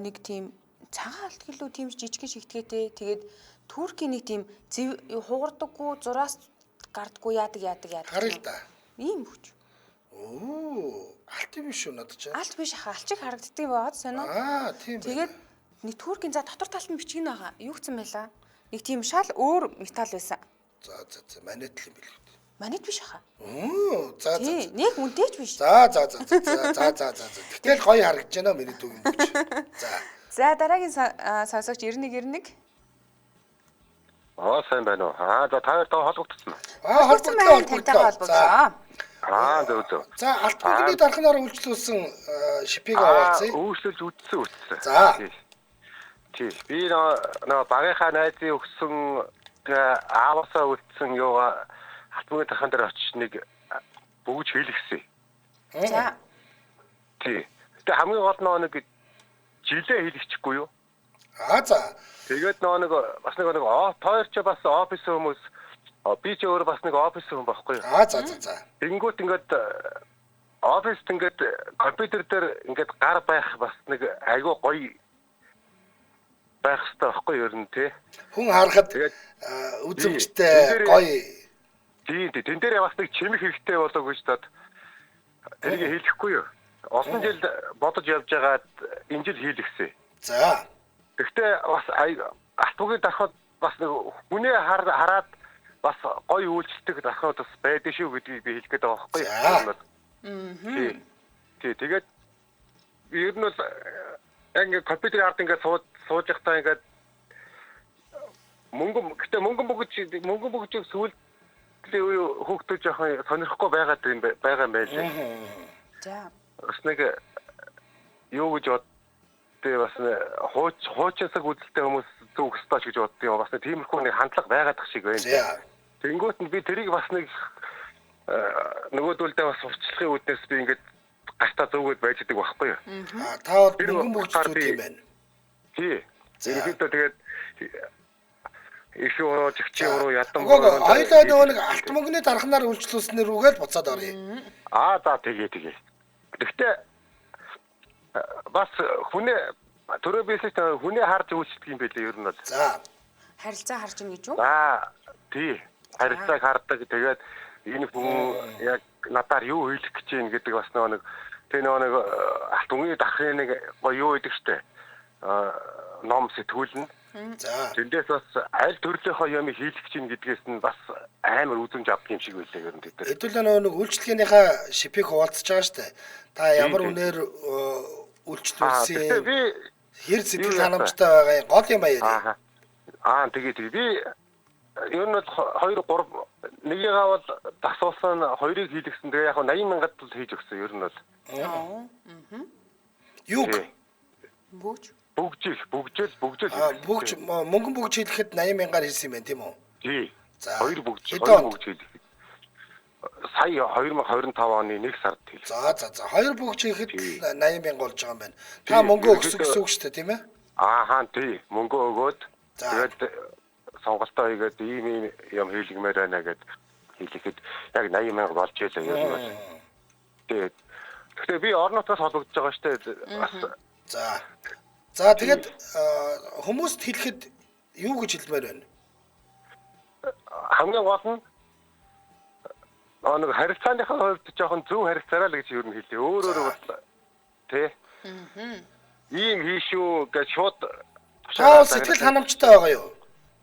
нэг тийм цагаан алт гэлүү тийм жижиг шигтгээтэй. Тэгээд Туркийн нэг тийм хугардаггүй, зураас гардаггүй яадаг. Харъя л да. Ийм хүч. Оо, алт юм шүү надад ч. Алт биш хаа, алчиг харагддаг байгаад сонио. Тийм. Тэгээд нэг Туркийн за дотор талд нь бичиг нь байгаа. Юу гэсэн байлаа? Нэг тийм шал өөр металл байсан. За манайт л юм билүү. Манайд биш хаа. Оо, за. Нэг үнтэйч биш. За. Гэтэл гоё харагдаж байна миний дүгэн бүч. За. За дараагийн сонсогч 91. Сайн байна уу? За та хоёр тоо холбогдсон. Холбогдсон тантайгаа холбогдсон. Зөв. За алтбогны дарханаар үйлчлүүлсэн шипийг аваалцъя. Үйлчлүүлж үтсэн. За. Тий. Би нөө багийнхаа найзын өгсөн аавасаа үлдсэн юугаа алтбогны дархан дээр очиж нэг бүгж хийлгсэн. За. Тий. Гэтэ хамгийн гол нэг жилээ хийлгэчихгүй юу? За. Тэгээд нэг бас нэг тоор ч бас офис хүмүүс би ч өөр бас нэг офис хүн байхгүй юу? За. Тэнгүүт ингээд офист ингээд компьютер дээр ингээд гар байх бас нэг айгүй гоё байх хэрэгтэй байхгүй юу ер нь тий? Хүн харахад үзэмжтэй гоё. Тий. Тэн дээр бас нэг чимэх хэрэгтэй болоо гэж дод тэрийг хийлгэхгүй юу? Олон жил бодож явж байгаад энэ жил хийлгэсэн. За. Гэхдээ бас алтбогны дарахад бас нэг хүнээ хараад бас гоё үйлчлдэг дарахад бас байдаг шүү гэдгийг би хэлэх гээд байгаа байхгүй юу? Тий. Тэгээд ер нь бол ингээд компьютерийн ард ингээд сууж байхдаа ингээд мөнгөн бүгд сүүл хөөхтөж яхан сонирхгүй байгаа юм байлээ. За. Бас нэг юу гэж боддээ бас хуучинсаг үзэлтэй хүмүүс зүг өстөөч гэж боддیں۔ Бас нэг тиймэрхүү нэг хандлага байгаад шиг байна. Тэнгүүт нь би тэрийг бас нэг нөгөөдөлдөө бас урчлахын үүднээс би ингээд гартаа зүгөөд байж байгаа байхгүй юу? Та бол мөнгөн бүгд зүг юм байна. Тий. Ерөнхийдөө тэгээд их уруу жигчи уруу ядан боороо хоёлаа нөгөө нэг алт мөнгөний дарханаар үйлчлүүлснээр үгээл буцаад оръё. За тэгээ. Гэхдээ бас хүнээ төрөө бисэж хүнээ харж үйлчлдэг юм байлээ ер нь бол. За. Харилцаа харж ийн гэж үү? За. Тий. Харилцааг хардаг. Тэгээд энэ хүн яг надаар юу хийх гэж байна гэдэг бас нэг алт мөнгөний дархны нэг гоё юу гэдэг штэ. Ном сэтгүүлнэ. За. Тэндээс бас аль төрлийнхөө юм хийх гэж байна гэдгээс нь бас амар үзэмж авдаг юм шиг байлээ ер нь тэд. Хэдүүлээ нөгөө үйлчлэгийнхаа шипийг хуваалцаж байгаа штэ. Та ямар үнээр үйлчлүүлсэн би хэр сэтгэл ханамжтай байгаа гол юм аа. Тэгээ би ер нь бол 2 3 нэгийгээ бол дасуулсан хоёрыг хийлгсэн. Тэгээ яг 80 мянгад л хийж өгсөн ер нь бол. Юу? Бүгжил. Бүгж мөнгөн бүгж хийлгэхэд 80 мянгаар хийсэн юм байна тийм үү? Тий. За. 2 бүгж хийлгэхэд. Сая 2025 оны 1 сард хийлгэсэн. За. 2 бүгж хийхэд 80 мянга болж байгаа юм байна. Та мөнгө өгсөн гэсэн үг шүү дээ тийм ээ? Тий. Мөнгө өгөөд тэгээд сонголтоо хийгээд ийм юм хийлгэмээр байна гэд хэлэхэд яг 80 мянга болж байлаа ер нь бол. Тэгэхээр би орон нутгаас холбогдож байгаа шүү дээ. Бас За тэгээд хүмүүст хэлэхэд юу гэж хэлмээр байна? Хамгийн гол нь нэг харилцааныхаа хувьд жоохон зөв харилцаарай л гэж ер нь хэлээ. Өөрөөр бол тий. Ийм хийшүү гэж шууд сэтгэл ханамжтай байгаа юу?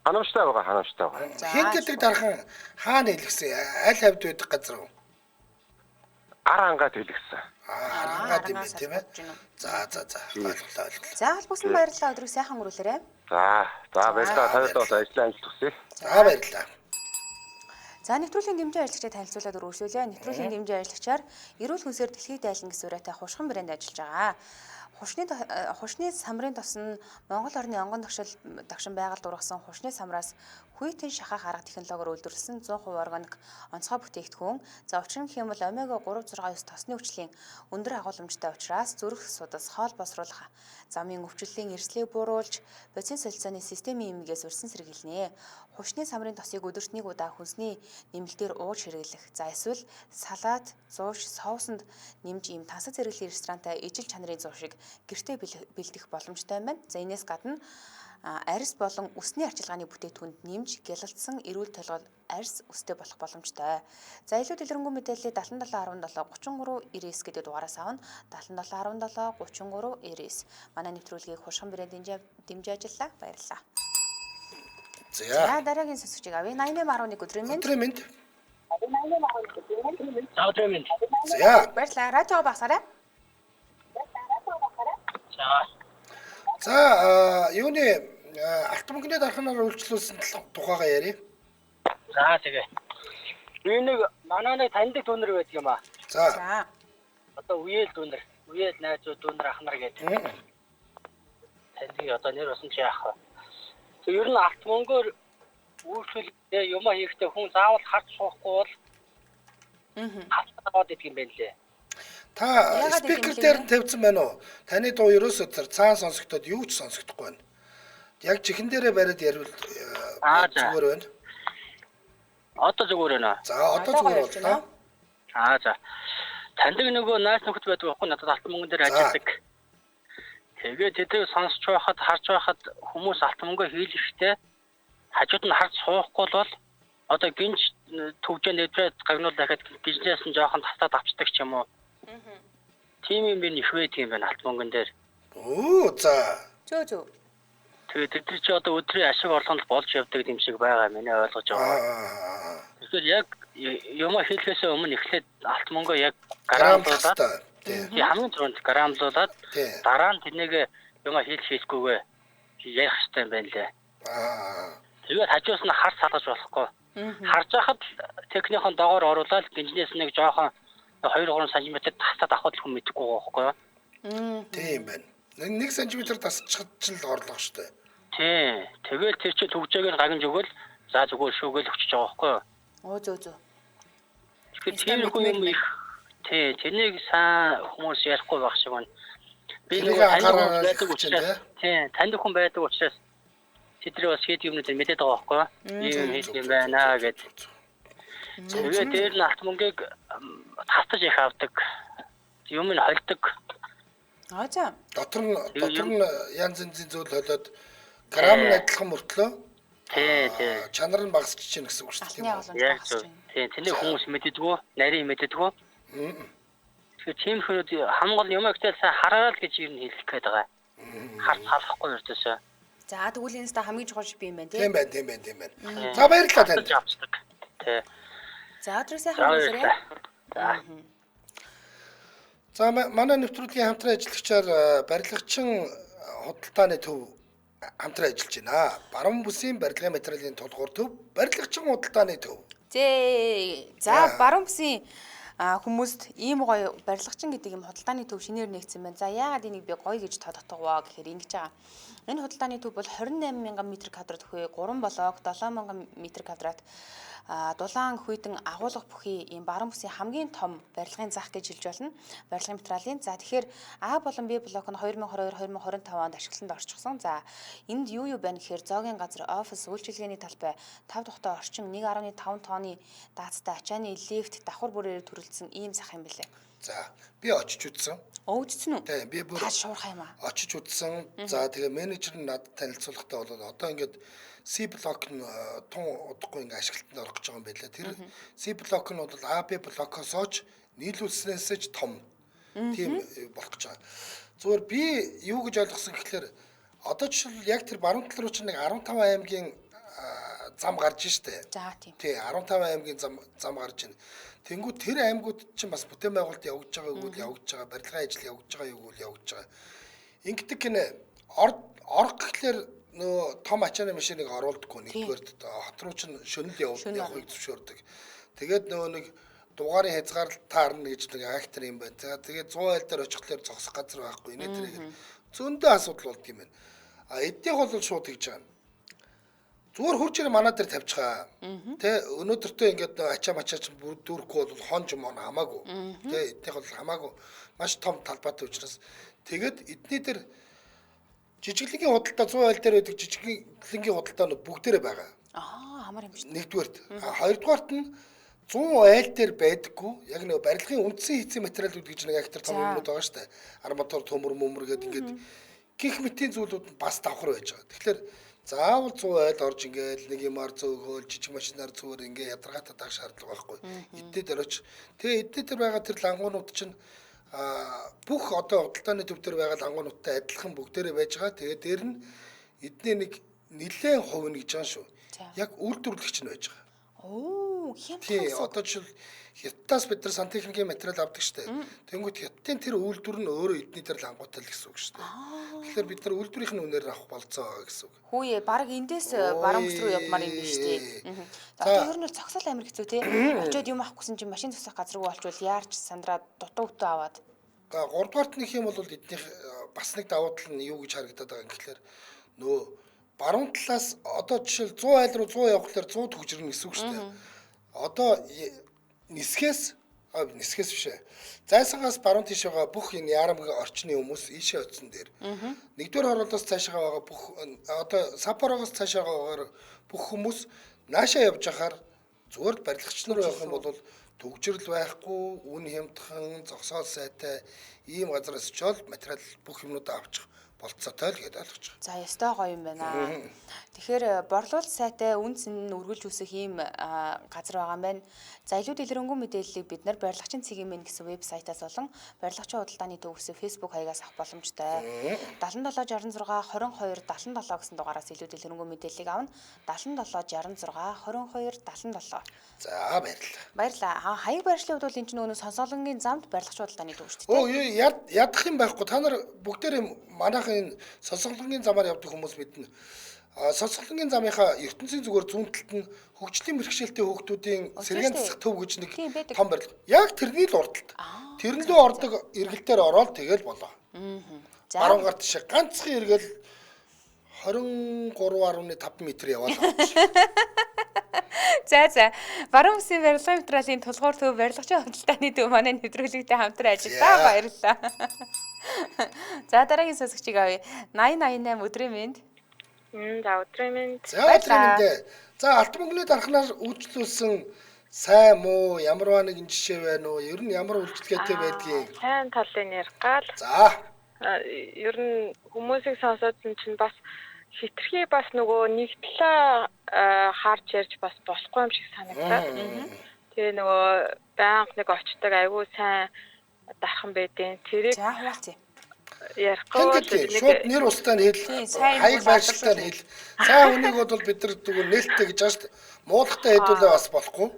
Ханамжтай байгаа. Хин гэдэг дархан хаана хэлгсэн? Аль хавьд байдаг газар уу? Арангаад хэлгсэн. Арангаад юм тийм ээ. За. Ойлголоо. За холбогдсон баярлалаа өдрийг сайхан өнгөрүүлээрэй. За баярлалаа. Танд бас ажлын амжилт хүсье. За баярлалаа. За нэвтрүүлгийн дэмжин ажиллагчид танилцуулаад өргөжлүүлээ. Нэвтрүүлгийн дэмжин ажиллагчаар эрүүл хүнсээр дэлхийд дайлан гэсэн ураатай хушхан брэнд ажиллаж байгаа. Хушны самрын тос нь Монгол орны онгон дагшин байгальд ургасан хушны самраас Хүйтэн шахах арга технологиор үйлдвэрлэсэн 100% органик онцгой бүтээгдэхүүн. За учир нь хэм бол омега 369 тосны хүчлийн өндөр агуулмжтай учраас зүрх судас хоол босруулах замын өвчлөлийн эрслийг бууруулж бодис солилцооны системийн эмгээс урьсан сэргийлнэ. Хушны самрын тосыг өдөрт 1 удаа хүнсний нэмэлтээр ууж хэрэглэх. За эсвэл салат, зууш, соусонд нэмж ийм тансаг зэрэглэлийн ресторантай ижил чанарын зур шиг гэртээ бэлдэх боломжтой байна. За энэс гадна арьс болон үсний арчилгааны бүтээтгүнд нэмж гялалцсан эрүүл толгой арьс үстэй болох боломжтой. За илүү дэлгэрэнгүй мэдээллийг 7717 33 99 гэдэг дугаараас авна. 7717 33 99. Манай нэвтрүүлгийг хуршхан брэнд дэмжиж ажиллаа. Баярлалаа. За дараагийн сонсогчийг авъя. 8811 өдрийн мэнд. Өдрийн мэнд. Өдрийн мэнд. За. Баярлалаа. Радио багсаарай. За юуны автомобилд арханаар үйлчлүүлсэн тухайгаа ярив. За тэгээ. Би нэг манай нэг таньдаг дүүнер байдаг юм аа. За. Одоо үеэл дүүнер, үеэл найзууд дүүнер ах нар гэдэг. Таньдаг одоо нэр басан чи яах вэ? Тэг ер нь автомобилоор үйлчлүүлээ юм хийхдээ хүн заавал харж суухгүй бол хатаад идэх юм байна лээ. Та спикер дээр тавьсан байна уу? Таны дуу ерөөсөө цаан сонсогдоод юу ч сонсогдохгүй байна. Яг чихэн дээрээ бариад ярил зүгээр байна. Одоо зүгээр байна. За одоо зүгээр байна. За. Таньдаг нөгөө найз нөхд байдаг байхгүй надад Алтанмөнгөн дээр ажилладаг. Тэгээд тэдийг сонсч байхад харж байхад хүмүүс Алтанмөнгөө хийлэхдээ хажууд нь харж суухгүй бол одоо гинж төвжээ нэвтрээд гагнуул дахиад гинжнээс нь жоохон тастаад авчдаг ч юм уу. Тийм юм би их байдаг юм байна Алтанмөнгөн дээр. Оо за. Зөө. Тэгээд тэд чи одоо өдрийн ашиг орлогонд болж явдаг юм шиг байгаа миний ойлгож байгаа. Тэгэхээр яг юм хийлгэхээс өмнө эхлээд Алтанмөнгөө яг грамлуулаад хамгийн түрүүнд грамлуулаад дараа нь тэнийг юм хийлгэхгүйгээ ярих хэрэгтэй юм байна лээ. Тэгээд хажуус нь хар салгаж болохгүй. Харж байхад техникийн доогоор оруулаад гинжнээс нэг жоохон 2-3 см тасаад авах хүн мэдэхгүй байгаа байхгүй юу? Тийм байна. 1 см тасчихад л орлого штэ. Тий. Тэгэл тэр чинь төгжээг нь гагнж өгөөл за зүгээр шүүгээл өчөж байгаа байхгүй юу? Оо зөө. Тэгэхээр тийм юм их тий. Тэрнийг сайн хүмүүс ярихгүй байх шиг байна. Би нэг анхаарал байдаг учраас тий. Танд хүн байдаг учраас тэдний бас хэд юмнууд мэдээд байгаа байхгүй юу? Ийм юм байна гэдэг. Тэгээд дээр нь Алтанмөнгийг тастаж их авдаг. Юм нь холдог. За. Дотор нь янз янзын зүйл болоод грам нь адилхан мөртлөө чанар нь багасч чинь гэсэн үг шүү дээ. Тийм. Тэний хүмүүс мэддэггүй, нарийн мэддэггүй. Тэгэхээр тийм хүмүүс хамгаал юм ихтэй хараад гэж юм хэлэх гээд байгаа. Харц халахгүй өртөөсөө. За тэгвэл энэ ста хамгийн чухал шиг юм байна тийм байна. За баярлалаа танд. Тий. За өдрөөсөө хамгаалаарай. За манай нэвтрүүлгийн хамтран ажиллагчаар барилгачин худалдааны төв хамтран ажиллаж байна. Баруун бүсийн барилгын материалын тулгуур төв, барилгачин худалдааны төв. За баруун бүсийн хүмүүст ийм гоё барилгачин гэдэг юм худалдааны төв шинээр нэгдсэн байна. За яагаад энийг би гоё гэж тодотгоо гэхээр ингэж байгаа. Энэ худалдааны төв бол 28,000 м2 төхөө 3 блок 7,000 м2 дулаан хүйтэн агуулга бүхий ийм баруун бүсийн хамгийн том барилгын зах гэж хэлж болно. Барилгын материалын. За тэгэхээр А болон Б блок нь 2022-2025 онд ашиглалтанд орчихсон. За энд юу байна гэхээр зоогийн газар, офис, үйлчилгээний талбай, 5 тухтай орчим 1.5 тонны даацтай ачааны лифт, давхар бүрээр төрөлдсөн ийм зах юм билээ. За би очиж үзсэн. Үзсэн үү? Тийм би бүр шуурхай юм аа. Очиж үзсэн. За тэгээ менежер нь надад танилцуулгатай болоод одоо ингээд C блок нь тун удахгүй ингээд ашиглалтанд орох гэж байгаа юм байлаа. Тэр C блок нь бол А, Б блокоос ч нийлүүлснээсээ ч том. Тийм болох гэж байгаа. Зүгээр би юу гэж ойлгосон гэхээр одоо жишээл яг тэр баруун тал руу чинь нэг 15 аймгийн зам гарч штэ. За тийм. Тий 15 аймгийн зам гарч байна. Тэнгүү тэр аймагуд чинь бас бүтээн байгуулалт явагдаж байгаа үйл явагдаж байгаа, барилгын ажил явагдаж байгаа үйл явагдаж байгаа. Ингэдэг гинэ орох гэхлээр нөө том ачааны машиныг оруулдаггүй нэгдүгээр хот руу чинь шөнөл явахыг зөвшөөрдөг. Тэгээд нөгөө нэг дугаарын хязгаарлалт таарна гэж нэг актер юм байна. За тэгээд 100 айл дээр очихлоор зогсох газар байхгүй нэ тэрийг зөндөө асуудал болд юм байна. А эднийх бол шууд хийж байгаа. Зүгээр хурж ирээ манай дээр тавьчихаа. Тэ өнөөдөртөө ингээд ачаа мачаач дүүрэхгүй бол хонж мон хамаагүй. Тэ эднийх бол хамаагүй маш том талбайтай учраас тэгээд эдний дээр жижиглэнгийн худалдаа 100 айл дээр байдаг жижиглэнгийн худалдаа бүгдээрээ байгаа. Амар юм шүү. Нэгдүгээрт. Хоёрдугаарт нь 100 айл дээр байдаггүй. Яг нэг барилгын үндсэн хийцэн материалууд гэж нэг актер том юмнууд байгаа шүү дээ. Арматур, төмөр, мөмөр гэдэг ингээд гих мэтийн зүйлүүд нь бас давхар байж байгаа. Тэгэхээр заавал 100 айл орж ингээд нэг юмар зөөгөөл жижиг машинаар зүгээр ингээд ядаргаатай даах шаардлага байхгүй. Эднээ дээр очиж. Тэгээ эднээ дээр байгаа тэр лангуунууд чинь бүх одоо худалдааны төв дээр байгаа лангуунуудтай адилхан бүгдээрээ байж байгаа. Тэгээ дээр нь эдний нэг нэлээд хувь нь гэж байгаа шүү. Яг үйлдвэрлэгч нь байж байгаа. Хямдхан. Одоо жишээл хятадаас бид нар сантехникийн материал авдаг штэ. Тэнгүүт хятадын тэр үйлдвэр нь өөрөө эдний дээр лангуутай л гэсэн үг штэ. Тэгэхээр бид нар үйлдвэрийн үнээр авах болцоо гэсэн үг. Хүүе, баг эндээс баруун бүс рүү явмаар юм биш тий. Одоо ер нь бол цогцол амир хэцүү тий. Очоод юм авахгүйсэн чинь машин зогсоох газаргүй болчвол яарч сандраад дутуу хөтөө аваад. 3 дугаарт нэг юм бол эднийх бас нэг давуу тал нь юу гэж харагдаад байгаа юм гэхэлэр нөө баруун талаас одоо жишээл 100 айл руу 100 явахлаар 100 төгжрөн гэсэн үг шүү дээ. Одоо нисгээс биш ээ. Зайсангаас баруун тийш байгаа бүх энэ ярамгийн орчны хүмүүс ийшээ очсон дээр. Нэгдүгээр хороолоос цаашаа байгаа бүх одоо Сапорогоос цаашаа байгаа бүх хүмүүс наашаа явж байхаар зүгээр барилгач нар явах юм бол төгжрөл байхгүй, үн хямдхан, зогсоол сайтай ийм газараас очоод материал бүх юмнуудаа авчих болцоотой л гэдээ ойлгож байгаа. За ёстой гоё юм байна. Тэгэхээр борлуулалт сайтай үн цэн үргэлж үсэх ийм газар байгаа юм байна. За илүү дэлгэрэнгүй мэдээллийг бид нар барилгачийн цэгийн мэн гэсэн вебсайтаас болон барилгачийн худалдааны төвөөс Facebook хаягаас авах боломжтой. 7766 22 77 гэсэн дугаараас илүү дэлгэрэнгүй мэдээллийг авна. 7766 22 77. За баярлалаа. Баярлалаа. Хаяг байршлын хувьд бол энэ ч нөгөө сонсоолонгийн замд барилгачийн худалдааны төв шүү дээ. Ядах юм байхгүй. Та нар бүгдээр манайхын сонсоглонгийн замаар явдаг хүмүүс мэднэ. Сонсоглонгийн замынхаа ертөнцийн зүгээр зүүн талд нь хөгжлийн бэрхшээлтэй хүүхдүүдийн сэргээн засах төв гэж нэг том барилга. Яг тэрний л урдталт. Тэрнлөө ордог эргэлтээр ороод тэгэл болоо. Баруун гарт шиг ганцхан эргэл 23.5 м яваад байгаа. За баруун бүсийн барилгын материалын тулгуур төв барилгачийн худалдааны төв манай нэвтрүүлэгтэй хамтран ажиллаа. Баярлалаа. За дараагийн сонсогчийг авъя. 8088 өдрийн мэнд. За өдрийн мэнд. За өдрийн мэнд. За алт мөнгөний дархнаар үйлчлүүлсэн сайн муу ямар нэгэн жишээ байна уу? Ер нь ямар үйлчлэгээтэй байдгийг. Сайн талын яргаал. За. Ер нь хүмүүсийг сонсоод чинь бас хитрхи бас нөгөө нэг талаа харж ярьж бас болохгүй юм шиг санагдаад. Тэгээ нөгөө банк нэг очдог айгүй сайн дархан байдیں۔ Тэрийг за хуваалцъя. Ярихгүй шууд нэр устдаа нь хэл хаяг байршилтаа нь хэл. Цаа хүнийг бол бид нар зүгээр нээлттэй гэж ааш муудахтай хэдүүлээ бас болохгүй.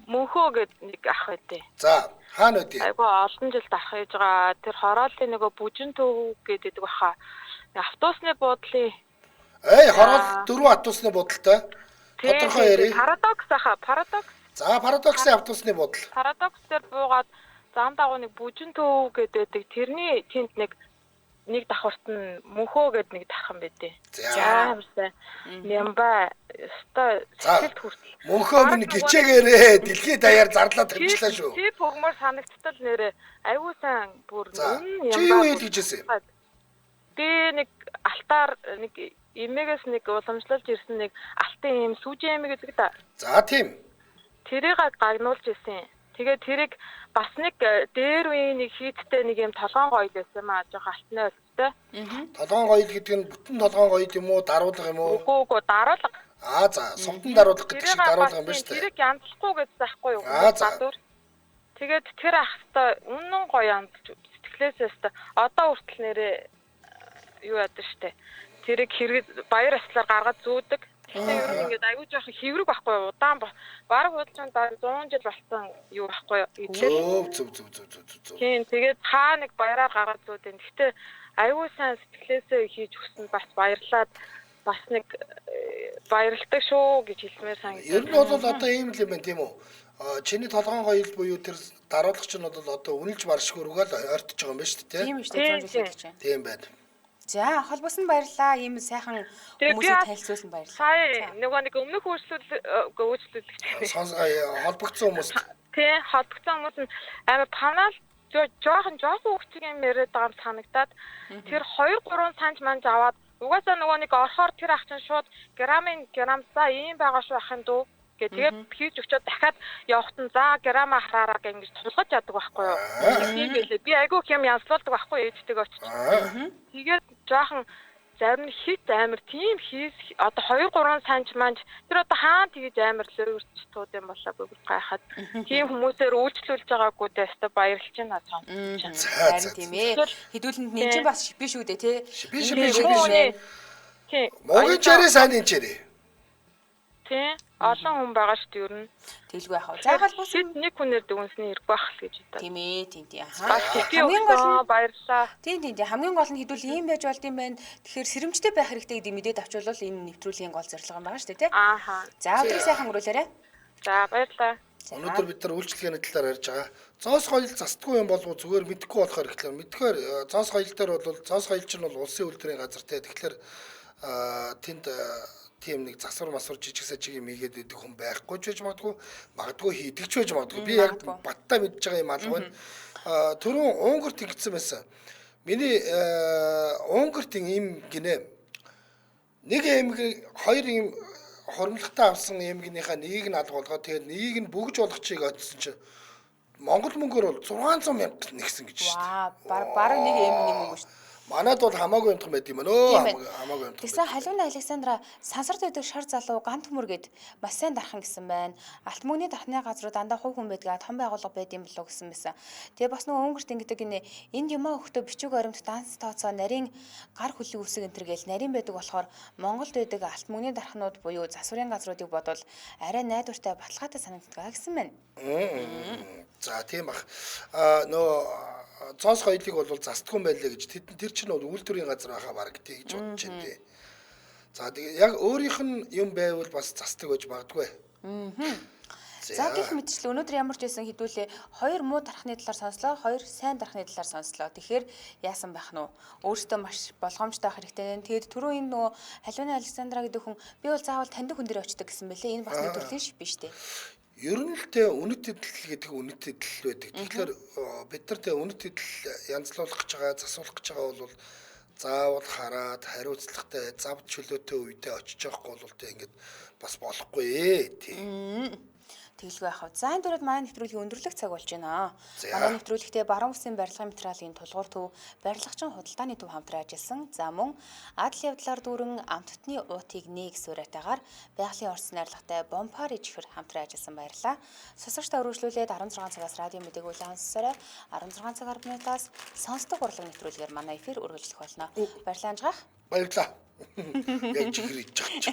Мөнхөө гэд нэг ах байдیں۔ За хаана байдیں۔ Айгүй олон жил дарах хийж байгаа. Тэр хорооллын нөгөө бүжин төв гэдэг баха. Автобусны буудлын хороол 4 автобусны буудалтай. Тодорхой ярив. Парадокс аха, парадокс. За парадоксын автобусны буудал. Парадокс дээр буугаад зам дагуу нэг бүжин төв гэдэг тэрний тэнд нэг давхарт нь мөнхөө гэд нэг дархан байдیں۔ За хамсаа. Нямба өстой сэтгэлд хүртэл. Мөнхөө минь гिचээгээрээ дэлхийд даяар зарлаа тавьчлаа шүү. Тий програмаар санагдтал нэрээ аюу сан бүр нямба. Чи юу хэлжсэн юм? Би нэг алтаар нэг эмээгээс нэг уламжлалж ирсэн нэг алтын юм сүүжин эмэг гэдэг да. За тийм. Тэрийг гагнуулж ирсэн. Тэгээ тэрийг бас нэг дээр үеийн нэг хийдтэй нэг юм толгоон гоёл байсан юм аа жоох алтны өлттэй. Толгоон гоёл гэдэг нь бүтэн толгоон гоёл юм уу, даруулга юм уу? Үгүй даруулга. За сувдан даруулга гэдэг шиг даруулга юм байна шүү дээ. Тэрийг янзлахгүй гэж байхгүй юу? Гадуур. Тэгээд тэр ахтай үнэн гоё янзлж сэтгэлээсээ өстой. Одоо хүртэл нэрээ юу яадаг штэ. Тэрийг хэрэг баяр аслаар гаргаж зүүдэг. Тэгээ ер нь ингээд аюу жоох хэврэг байхгүй юу? Удаан бараг худалдаанд 100 жил болсон юу байхгүй юу? Зөв. Тийм тэгээд хаа нэг баяраар гаргаж зүүдэн. Гэхдээ аюу сайн сэтгэлээсээ хийж өгсөн бас баярлаад бас нэг баярлдаг шүү гэж хэлмээр санагдав. Ер нь бол одоо ийм л юм байна тийм үү? Чиний толгоон гоёл буюу тэр даруулагч нь бол одоо үнэлж маршгүй рүүгээл ойртож байгаа юм байна шүү дээ. Тийм шүү дээ. Тийм байна. За холбосон баярлаа. Ийм сайхан хүмүүсийг танилцуулсан баярлалаа. Сая нэг өмнөх үйлчлүүлэгч холбогдсон хүмүүс. Тий, холбогдсон хүмүүс нь амар панал жоохон хөвгчиг юм яриад байгаа юм санагдаад тэр 2-3 санж манж аваад угаасаа нэг орохоор тэр ах чинь шууд грамсаа ийм байгаа шүү ахын дүү тэгээд хийж өчөөд дахиад явахт нь за грама хараараа ингэж тулгаж яадаг байхгүй юу. Тийм байлээ. Би айгүй юм янзлуулдаг байхгүй ээжтэйг очиж. Тэгээд жоохон зарим нь хит амар тийм хийс одоо 2-3 санж манж тэр одоо хаана тэгэж амар лөрөвч тууд юм болоо бүгд гайхаад тийм хүмүүсээр үйлчлүүлж байгаагүй дэстэ баярлж байна цаан. Харин тийм ээ. Хэдүүлэнд нэн чинь бас шипэ шүү дээ тий. Шипэ. Тийм. Могийн чарэ сайн энэ чарэ. Тийм. Олон хүн байгаа шүү дээ ер нь. Тэлгүй яхав. Заагаад бус нэг хүнээр дүнсний хэрэг байх л гэж боддог. Тийм ээ, тийм. Хамгийн гол нь баярлаа. Тийм. Хамгийн гол нь хэдүүл ийм байж болд юм байна. Тэгэхээр сэрэмжтэй байх хэрэгтэй гэдэг мэдээд авчвал энэ нэвтрүүлгийн гол зорилго юм байгаа шүү дээ, тий. Ааха. За өдрийг сайхан өнгөрүүлээрэй. За баярлаа. Өнөөдөр бид нар үйлчлэгээний талаар ярьж байгаа. Зоос гоёл застдгүй юм болов уу зүгээр мэдэхгүй болохоор ихлээр мэдхээр зоос гоёл дээр бол зоос гоёл чинь бол улсын үйлдвэрийн газар те. Тэгэхээр тэнд тийм нэг засвар масвар жижиг сажиг юм хийгээд идэх хүн байхгүй ч байж магадгүй хийдэг ч байж магадгүй. Би яг баттай мэдж байгаа юм алга байна. Түрүүн Унгарт ингэсэн байсан. Миний Унгарт юм гинэ. Нэг эмэг хоёр юм хоримлогтой авсан эмгийнхаа нэгийг нь алга болгоо. Тэгээд нэгийг нь бүгж болгох чиг очсон чинь Монгол мөнгөөр бол 600 мянга нэгсэн гэж шүү дээ. Бараг нэг эмэг мөнгө шүү дээ. Манайд бол хамаагүй юмхан байт юм өө хамаагүй юмхан. Тэгсэн Халиуна Александра сансарт байдаг шар залуу гант төмөр гэд маш сайн дархан гэсэн байна. Алт мөнгөний дархны газруу дандаа хувь хүн байдгаа том байгууллага байд юм болов гэсэн байсан. Тэгээ бас нөгөө Унгарт ингэдэг гинэ энд юмаа өгтөө бичиг баримт данс тооцоо нарийн гар хөлийн үсэг энтер гээл нарийн байдаг болохоор Монголд байдаг алт мөнгөний дархнууд буюу засварын газруудыг бодвол арай найдвартай баталгаатай санагддаг гэсэн байна. За тийм бах. Нөө цоос гоёлыг бол застгүй юм байлээ гэж тэр чинь бол үйлдвэрийн газар байхаа баг гэж бодож байна тий. За тэгээ яг өөрийнх нь юм байвал бас застдаг байж магадгүй. За гэх мэтчлээ өнөөдөр ямар ч байсан хэдүүлээ 2 муу дархны талаар сонслоо, 2 сайн дархны талаар сонслоо. Тэгэхээр яасан байх нь вэ? Өөртөө маш болгоомжтой байх хэрэгтэй. Тэгээд түрүү энэ нөгөө Халиуна Александра гэдэг хүн би бол заавал таньдаг хүн дээр очдог гэсэн мэлээ. Энэ бас нэг төрлийн шип биш үү? Ер нь л тэ үнэт эдэл гэдэг үнэт эдэл байдаг. Тэгэхээр бид нар тэ үнэт эдэл янзлуулах гэж байгаа, засуулах гэж байгаа бол заавал хараад хариуцлагатай, завд чөлөөтэй үедээ очиж явахгүй бол тэ ингээд бас болохгүй ээ тий. Тэглгүй яхав. За энэ дөрөд манай нэвтрүүлгийн өндөрлөх цаг болж байна. Манай нэвтрүүлэгтээ баруун үсгийн барилгын материалын тулгуур төв, барилгачин худалдааны төв хамтран ажилласан. За мөн адал явдлаар дүүрэн амттны уутыг нэг суурайтаагаар байгалийн орц найрлагатай бомпар ижихэр хамтран ажилласан баярлаа. Сонсогчдоо өргөжлүүлээд 16 цагаас радио мэдээг улаан сонсорой. 16 цаг 10 минутаас сонсдог урлаг нэвтрүүлгээр манай эфир үргэлжлэх болно. Баярлалаа анжгаах. Баярлалаа. Яг чихэр иж чагч.